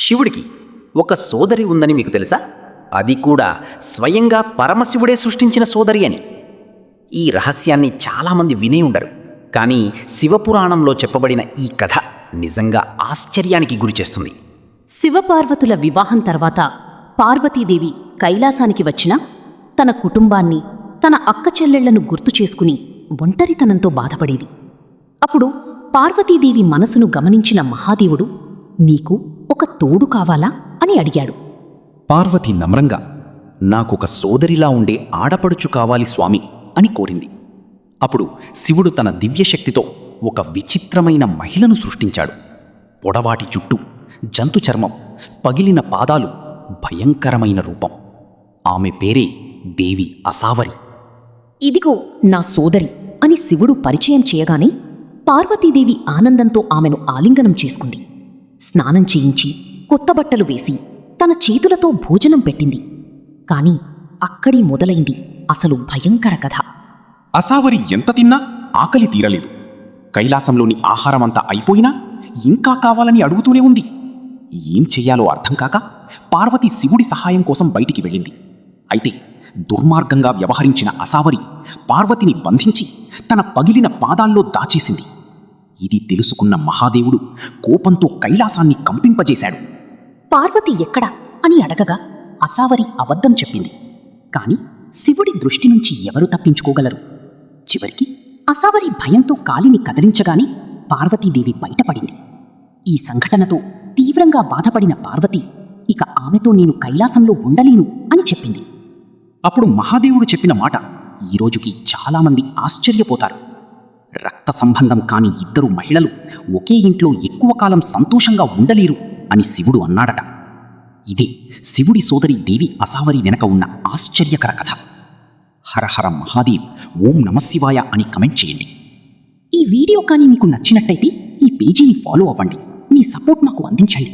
శివుడికి ఒక సోదరి ఉందని మీకు తెలుసా? అది కూడా స్వయంగా పరమశివుడే సృష్టించిన సోదరి అని. ఈ రహస్యాన్ని చాలామంది వినే ఉండరు. కానీ శివపురాణంలో చెప్పబడిన ఈ కథ నిజంగా ఆశ్చర్యానికి గురిచేస్తుంది. శివపార్వతుల వివాహం తర్వాత పార్వతీదేవి కైలాసానికి వచ్చినా తన కుటుంబాన్ని, తన అక్క చెల్లెళ్లను గుర్తు చేసుకుని ఒంటరితనంతో బాధపడేది. అప్పుడు పార్వతీదేవి మనసును గమనించిన మహాదేవుడు, నీకు ఒక తోడు కావాలా అని అడిగాడు. పార్వతి నమ్రంగా, నాకొక సోదరిలా ఉండే ఆడపడుచు కావాలి స్వామి అని కోరింది. అప్పుడు శివుడు తన దివ్యశక్తితో ఒక విచిత్రమైన మహిళను సృష్టించాడు. పొడవాటి జుట్టు, జంతు చర్మం, పగిలిన పాదాలు, భయంకరమైన రూపం. ఆమె పేరే దేవి అసావరి. ఇదిగో నా సోదరి అని శివుడు పరిచయం చేయగానే పార్వతీదేవి ఆనందంతో ఆమెను ఆలింగనం చేసుకుంది. స్నానం చేయించి కొత్త బట్టలు వేసి తన చేతులతో భోజనం పెట్టింది. కాని అక్కడి మొదలైంది అసలు భయంకర కథ. అసావరి ఎంత తిన్నా ఆకలి తీరలేదు. కైలాసంలోని ఆహారమంతా అయిపోయినా ఇంకా కావాలని అడుగుతూనే ఉంది. ఏం చెయ్యాలో అర్థం కాక పార్వతి శివుడి సహాయం కోసం బయటికి వెళ్ళింది. అయితే దుర్మార్గంగా వ్యవహరించిన అసావరి పార్వతిని బంధించి తన పగిలిన పాదాల్లో దాచేసింది. ఇది తెలుసుకున్న మహాదేవుడు కోపంతో కైలాసాన్ని కంపింపజేశాడు. పార్వతి ఎక్కడా అని అడగగా అసావరి అబద్ధం చెప్పింది. కాని శివుడి దృష్టి నుంచి ఎవరు తప్పించుకోగలరు? చివరికి అసావరి భయంతో కాలిని కదిలించగానే పార్వతీదేవి బయటపడింది. ఈ సంఘటనతో తీవ్రంగా బాధపడిన పార్వతి ఇక ఆమెతో నేను కైలాసంలో ఉండలేను అని చెప్పింది. అప్పుడు మహాదేవుడు చెప్పిన మాట ఈరోజుకి చాలామంది ఆశ్చర్యపోతారు. రక్త సంబంధం కాని ఇద్దరు మహిళలు ఒకే ఇంట్లో ఎక్కువ కాలం సంతోషంగా ఉండలేరు అని శివుడు అన్నాడట. ఇదే శివుడి సోదరి దేవి అసావరి వెనక ఉన్న ఆశ్చర్యకర కథ. హరహర మహాదేవ్, ఓం నమశివాయ అని కమెంట్ చేయండి. ఈ వీడియో కానీ మీకు నచ్చినట్టయితే ఈ పేజీని ఫాలో అవ్వండి. మీ సపోర్ట్ మాకు అందించండి.